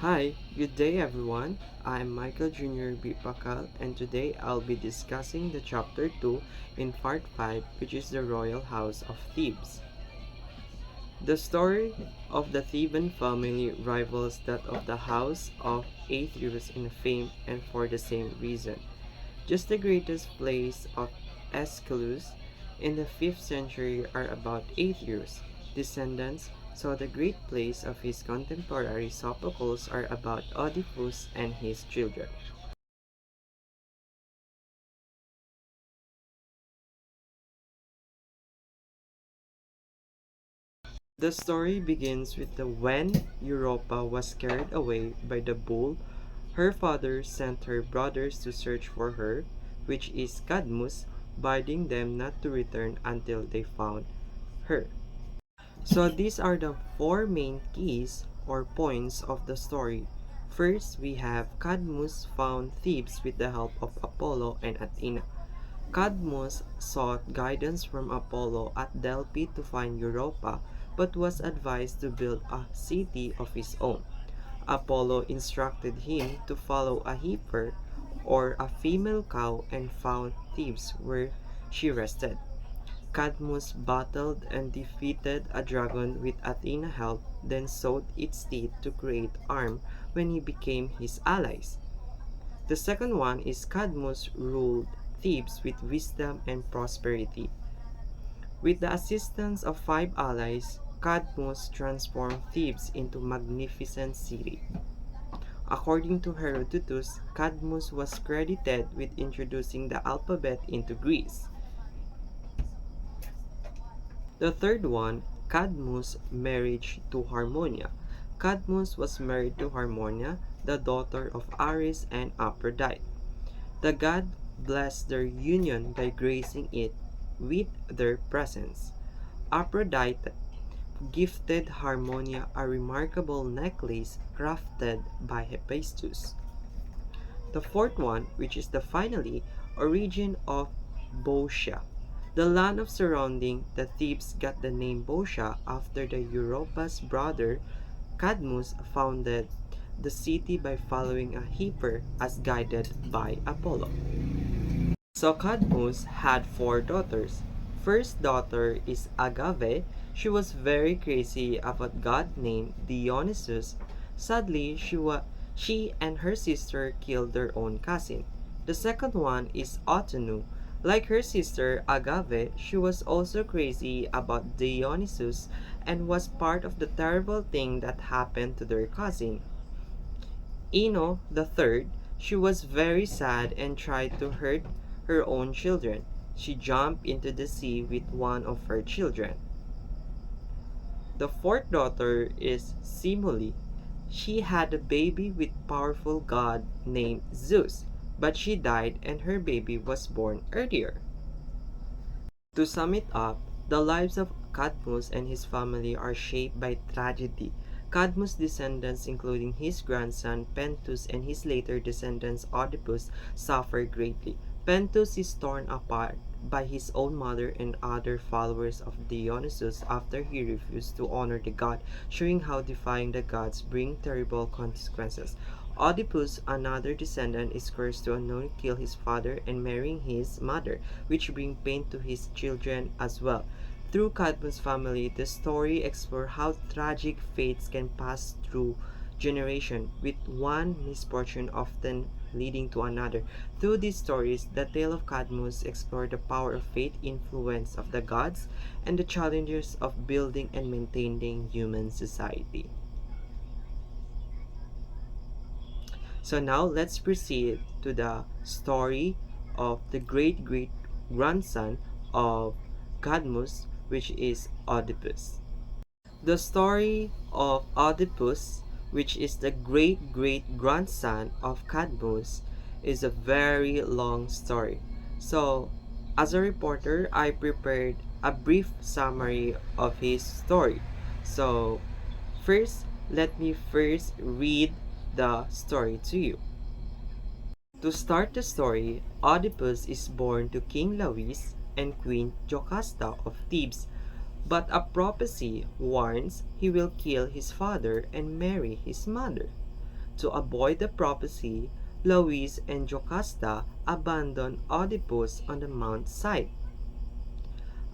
Hi, good day everyone. I'm Michael Jr. B. Pakkal, and today I'll be discussing the chapter 2 in part 5, which is the royal house of Thebes. The story of the Theban family rivals that of the house of Aetherius in fame, and for the same reason. Just the greatest plays of Aeschylus in the 5th century are about Aetherius' descendants, so the great plays of his contemporary Sophocles are about Oedipus and his children. The story begins with the when Europa was carried away by the bull, her father sent her brothers to search for her, which is Cadmus, bidding them not to return until they found her. So these are the four main keys or points of the story. First, we have Cadmus found Thebes with the help of Apollo and Athena. Cadmus sought guidance from Apollo at Delphi to find Europa, but was advised to build a city of his own. Apollo instructed him to follow a heifer or a female cow and found Thebes where she rested. Cadmus battled and defeated a dragon with Athena's help, then sowed its teeth to create arm when he became his allies. The second one is Cadmus ruled Thebes with wisdom and prosperity. With the assistance of five allies, Cadmus transformed Thebes into a magnificent city. According to Herodotus, Cadmus was credited with introducing the alphabet into Greece. The third one, Cadmus' marriage to Harmonia. Cadmus was married to Harmonia, the daughter of Ares and Aphrodite. The god blessed their union by gracing it with their presence. Aphrodite gifted Harmonia a remarkable necklace crafted by Hephaestus. The fourth one, which is the finally origin of Boeotia. The land of surrounding the Thebes got the name Boeotia after the Europa's brother Cadmus founded the city by following a heifer as guided by Apollo. So Cadmus had four daughters. First daughter is Agave. She was very crazy about a god named Dionysus. Sadly, she and her sister killed their own cousin. The second one is Otanu. Like her sister Agave, she was also crazy about Dionysus and was part of the terrible thing that happened to their cousin. Ino, the third, she was very sad and tried to hurt her own children. She jumped into the sea with one of her children. The fourth daughter is Simile. She had a baby with powerful god named Zeus, but she died and her baby was born earlier. To sum it up, the lives of Cadmus and his family are shaped by tragedy. Cadmus' descendants, including his grandson Pentus and his later descendants Oedipus, suffer greatly. Pentus is torn apart by his own mother and other followers of Dionysus after he refused to honor the god, showing how defying the gods bring terrible consequences. Oedipus, another descendant, is cursed to unknowingly kill his father and marrying his mother, which bring pain to his children as well. Through Cadmus' family, the story explores how tragic fates can pass through generation, with one misfortune often leading to another. Through these stories, the tale of Cadmus explores the power of fate, influence of the gods, and the challenges of building and maintaining human society. So now let's proceed to the story of the great great grandson of Cadmus, which is Oedipus. The story of Oedipus, which is the great great grandson of Cadmus, is a very long story. So, as a reporter, I prepared a brief summary of his story. So, first, let me first read the story to you. To start the story, Oedipus is born to King Lawis and Queen Jocasta of Thebes, but a prophecy warns he will kill his father and marry his mother. To avoid the prophecy, Louis and Jocasta abandon Oedipus on the mount-side.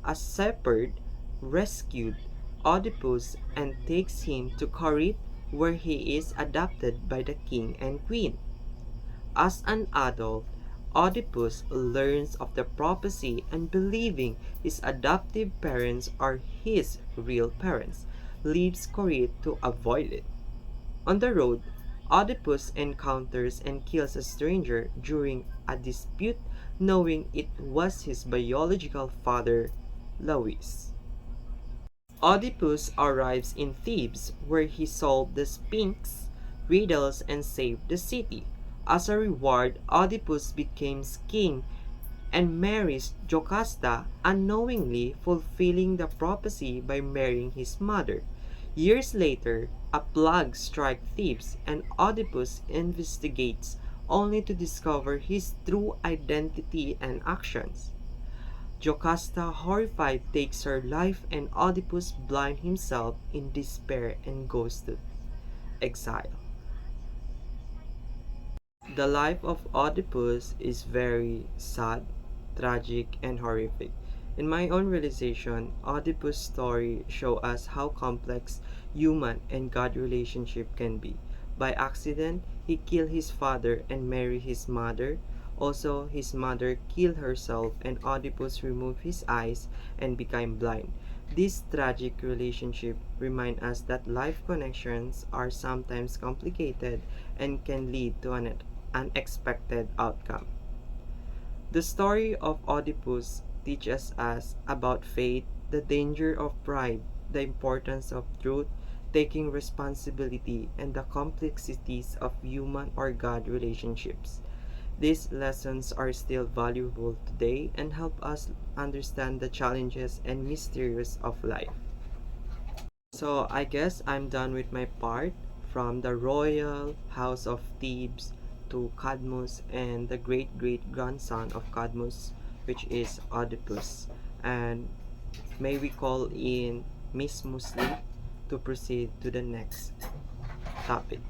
A shepherd rescued Oedipus and takes him to Corinth, where he is adopted by the king and queen. As an adult, Oedipus learns of the prophecy and believing his adoptive parents are his real parents, leaves Corinth to avoid it. On the road, Oedipus encounters and kills a stranger during a dispute, knowing it was his biological father, Louis. Oedipus arrives in Thebes, where he solved the Sphinx riddles and saved the city. As a reward, Oedipus becomes king and marries Jocasta, unknowingly fulfilling the prophecy by marrying his mother. Years later, a plague strikes Thebes, and Oedipus investigates, only to discover his true identity and actions. Jocasta, horrified, takes her life, and Oedipus blinds himself in despair and goes to exile. The life of Oedipus is very sad, tragic, and horrific. In my own realization, Oedipus' story shows us how complex human and God relationship can be. By accident, he killed his father and married his mother. Also, his mother killed herself and Oedipus removed his eyes and became blind. This tragic relationship reminds us that life connections are sometimes complicated and can lead to an unexpected outcome. The story of Oedipus teaches us about faith, the danger of pride, the importance of truth, taking responsibility, and the complexities of human or God relationships. These lessons are still valuable today and help us understand the challenges and mysteries of life. So I guess I'm done with my part from the royal house of Thebes to Cadmus and the great great grandson of Cadmus, which is Oedipus. And may we call in Miss Musli to proceed to the next topic.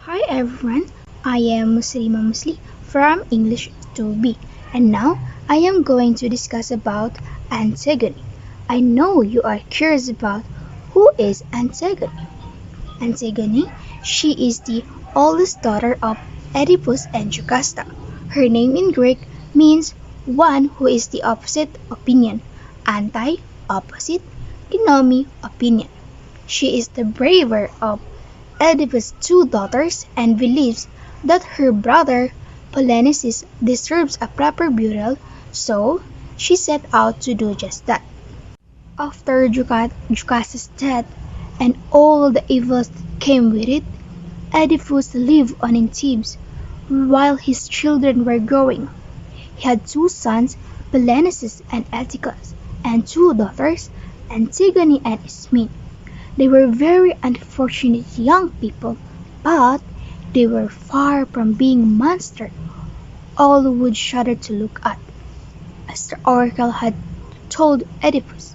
Hi everyone, I am Musrima from English 2B, and now I am going to discuss about Antigone. I know you are curious about who is Antigone. Antigone, she is the oldest daughter of Oedipus and Jocasta. Her name in Greek means one who is the opposite opinion, anti-opposite, gnome opinion. She is the braver of Oedipus' two daughters and believes that her brother Polynices deserves a proper burial, so she set out to do just that. After Jocasta's death and all the evils that came with it, Oedipus lived on in Thebes while his children were growing. He had two sons, Polynices and Atticus, and two daughters, Antigone and Ismene. They were very unfortunate young people, but they were far from being monsters all would shudder to look at. As the oracle had told Oedipus,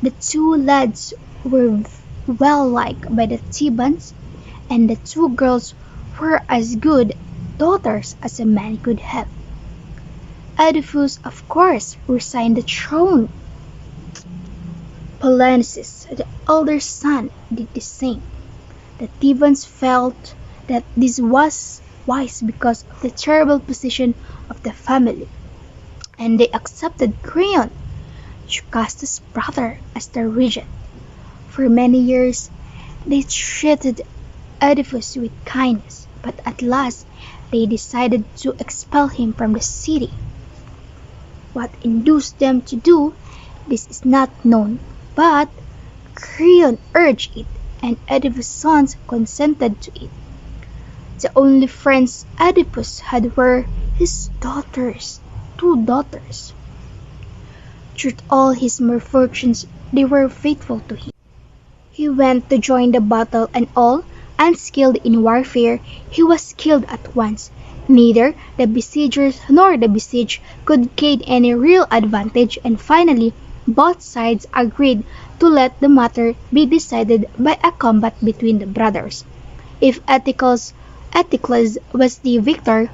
the two lads were well liked by the Thebans, and the two girls were as good daughters as a man could have. Oedipus, of course, resigned the throne. Polynices, the elder son, did the same. The Thebans felt that this was wise because of the terrible position of the family, and they accepted Creon, Jocasta's brother, as their regent. For many years, they treated Oedipus with kindness, but at last they decided to expel him from the city. What induced them to do this is not known, but Creon urged it, and Oedipus' sons consented to it. The only friends Oedipus had were his daughters, two daughters. Through all his misfortunes, they were faithful to him. He went to join the battle, and all, unskilled in warfare, he was killed at once. Neither the besiegers nor the besieged could gain any real advantage, and finally Both sides agreed to let the matter be decided by a combat between the brothers. If Eticles was the victor,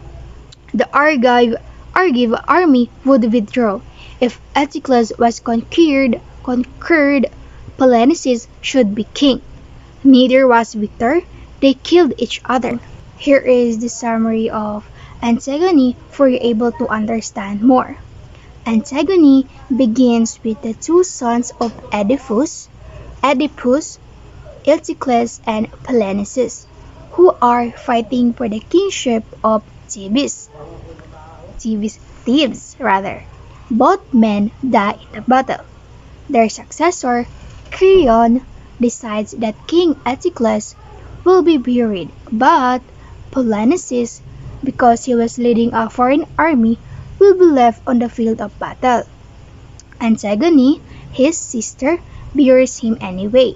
the Argive army would withdraw. If Eticles was conquered, Polynices should be king. Neither was victor. They killed each other. Here is the summary of Antigone for you able to understand more. Antigone begins with the two sons of Oedipus, Euthycles and Polynices, who are fighting for the kingship of Thebes rather. Both men die in the battle. Their successor, Creon, decides that King Euthycles will be buried, but Polynices, because he was leading a foreign army, will be left on the field of battle. Antigone, his sister, buries him anyway.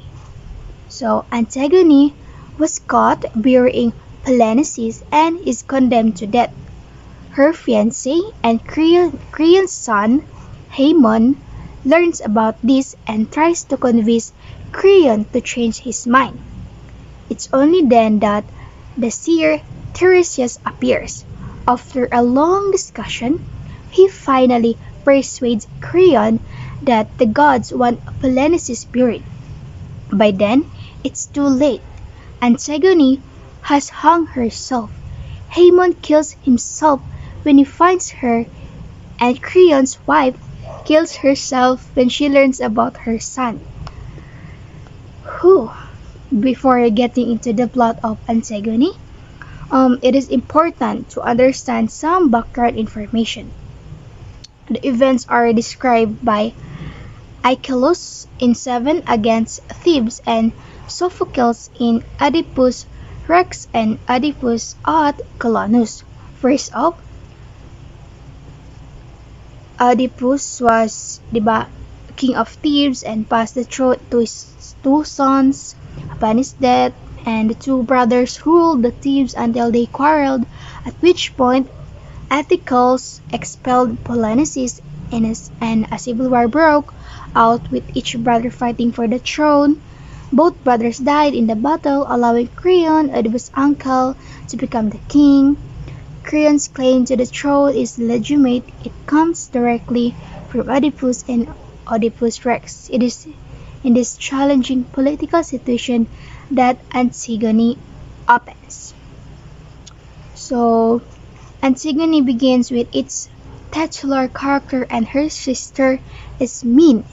So Antigone was caught burying Polynices and is condemned to death. Her fiancé and Creon's son, Haemon, learns about this and tries to convince Creon to change his mind. It's only then that the seer Tiresias appears. After a long discussion, he finally persuades Creon that the gods want Polynices buried. By then, it's too late. Antigone has hung herself. Haemon kills himself when he finds her, and Creon's wife kills herself when she learns about her son. Whew. Before getting into the plot of Antigone, it is important to understand some background information. The events are described by Aeschylus in Seven Against Thebes and Sophocles in Oedipus Rex and Oedipus ad Colonus. First up, Oedipus was the king of Thebes and passed the throne to his two sons upon his death, and the two brothers ruled the Thebes until they quarreled, at which point Eticles expelled Polynices and a civil war broke out with each brother fighting for the throne. Both brothers died in the battle, allowing Creon, Oedipus' uncle, to become the king. Creon's claim to the throne is legitimate. It comes directly from Oedipus and Oedipus Rex. It is in this challenging political situation that Antigone opens. So, Antigone begins with its titular character and her sister is Min,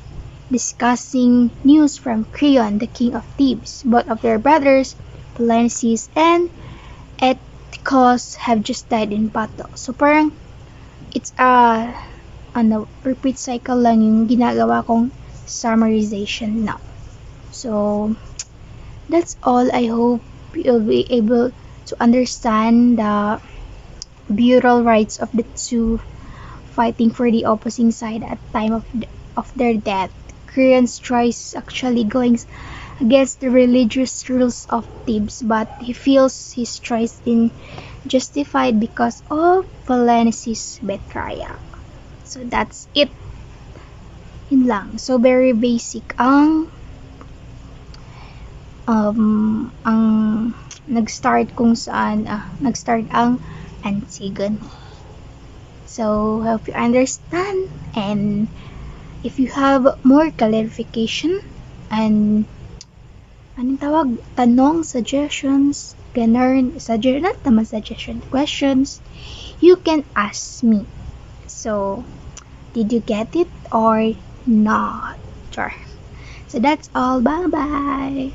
discussing news from Creon, the king of Thebes. Both of their brothers, Polynices and Eticos, have just died in battle. So parang it's a repeat cycle lang yung ginagawa kong summarization now. So that's all. I hope you'll be able to understand the burial rights of the two fighting for the opposing side at time of their death. Creon's choice actually going against the religious rules of Thebes, but he feels his choice justified because of Polynices' betrayal. So that's it. Yun lang. So very basic ang nag-start kung saan nag-start ang Antigone. So hope you understand, and if you have more clarification and anong tawag, tanong, suggestions, not naman suggestion, questions, you can ask me. So did you get it or not? Sure. So that's all. Bye bye.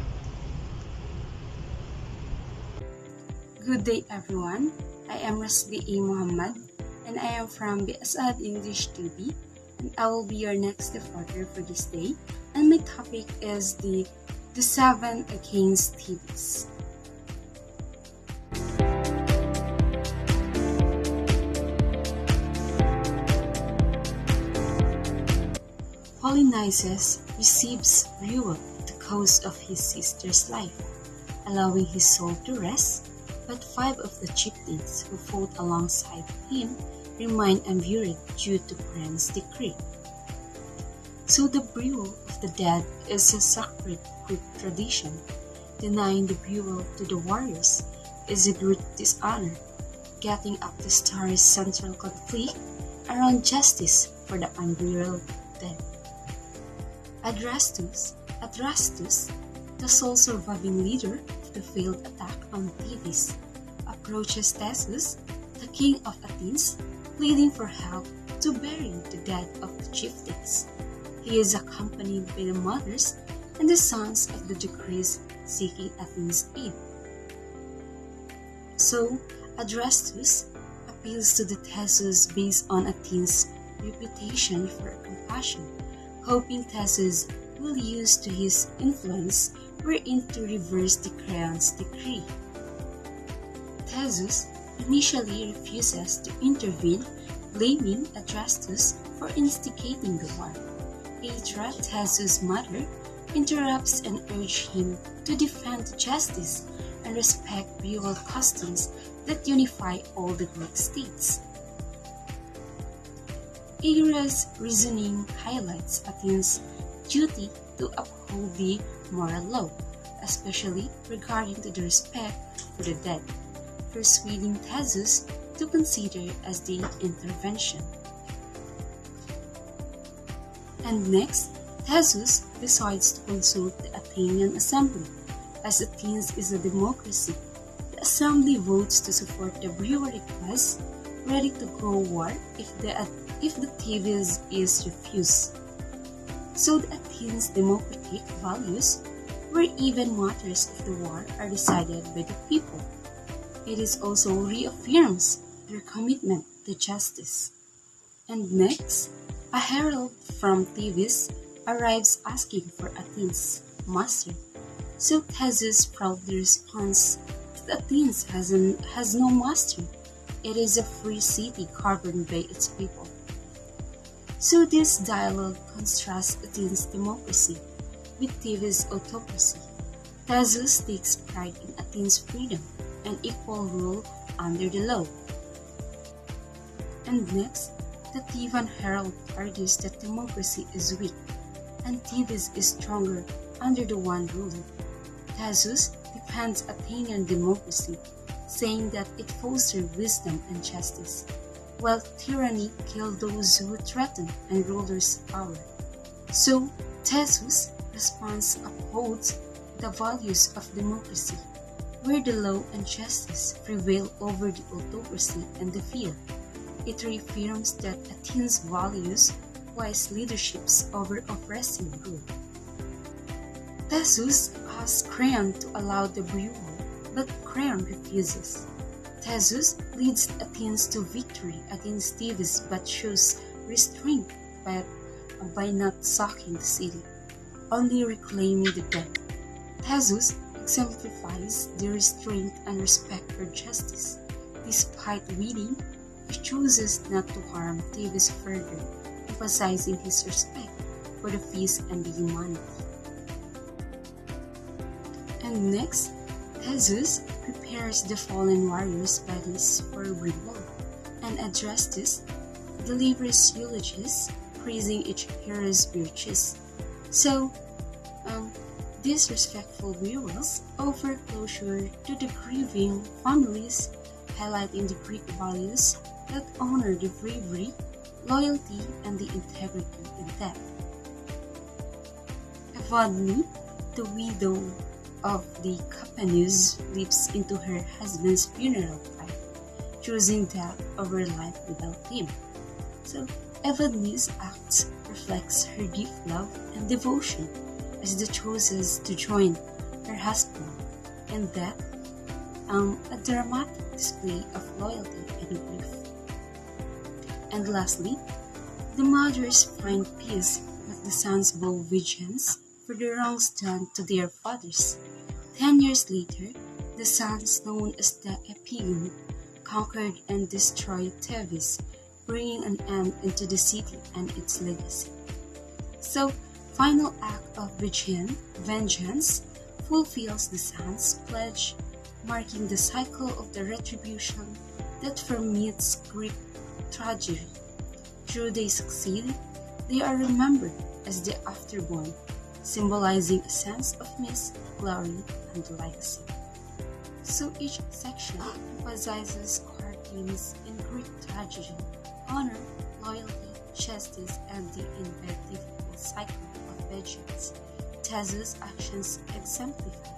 Good day everyone. I am Rasida Mohammad and I am from BSEd English 2B, and I will be your next reporter for this day, and my topic is the seven against Thebes. Polynices receives burial at the cost of his sister's life, allowing his soul to rest, but 5 of the chieftains who fought alongside him remain unburied due to Creon's decree. So the burial of the dead is a sacred Greek tradition. Denying the burial to the warriors is a great dishonor, getting up the story's central conflict around justice for the unburial dead. Adrastus, the sole surviving leader of the failed attack on Thebes, approaches Theseus, the king of Athens, pleading for help to bury the dead of the chieftains. He is accompanied by the mothers and the sons of the decrees seeking Athens' aid. So, Adrastus appeals to the Theseus based on Athens' reputation for compassion, hoping Theseus will use to his influence wherein to reverse the Creon's decree. Theseus initially refuses to intervene, blaming Adrastus for instigating the war. Aethra, Theseus' mother, interrupts and urges him to defend justice and respect burial customs that unify all the Greek states. Aethra's reasoning highlights Athens' duty to uphold the moral law, especially regarding to the respect for the dead, persuading Theseus to consider as the intervention. And next, Theseus decides to consult the Athenian assembly. As Athens is a democracy, the assembly votes to support the burial request, ready to go war if the Thebes is refused. So the Athens' democratic values, where even matters of the war are decided by the people. It is also reaffirms their commitment to justice. And next, a herald from Thebes arrives asking for Athens' master. So Theseus proudly responds that Athens has no master. It is a free city governed by its people. So this dialogue contrasts Athens' democracy with Thebes' autocracy. Theseus takes pride in Athens' freedom and equal rule under the law. And next, the Theban herald argues that democracy is weak and Thebes is stronger under the one ruler. Theseus defends Athenian democracy, saying that it fosters wisdom and justice, while tyranny kills those who threaten and rulers' power. So, Theseus' response upholds the values of democracy, where the law and justice prevail over the autocracy and the fear. It reaffirms that Athens values wise leaderships over oppressive rule. Theseus asks Creon to allow the burial, but Creon refuses. Theseus leads Athens to victory against Thebes but shows restraint by not sacking the city, only reclaiming the dead. Theseus exemplifies the restraint and respect for justice. Despite winning, he chooses not to harm Thebes further, emphasizing his respect for the peace and the humanity. And next, Theseus prepares the fallen warriors' bodies for burial, and Adrastus delivers eulogies praising each hero's virtues. So, these respectful burials offer closure to the grieving families, highlighting the Greek values that honor the bravery, loyalty, and the integrity in death. Evadne, the widow of the Capanus, leaps into her husband's funeral pyre, choosing death over life without him. So, Evadne's act reflects her deep love and devotion as she chooses to join her husband, and that a dramatic display of loyalty and grief. And lastly, the mothers find peace as the sons vow vengeance for the wrongs done to their fathers. 10 years later, the sons, known as the Epigon, conquered and destroyed Thebes, bringing an end into the city and its legacy. So, final act of vengeance fulfills the sons' pledge, marking the cycle of the retribution that permeates Greek tragedy. Though they succeed, they are remembered as the afterborn, symbolizing a sense of myth, glory, and legacy. So each section emphasizes core themes in Greek tragedy: honor, loyalty, justice, and the inevitable cycle of vengeance. Theseus' actions exemplify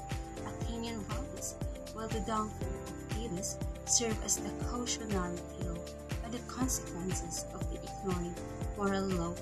Athenian values, while the downfall of Thebes served as the cautionary tale and the consequences of the ignoring moral law.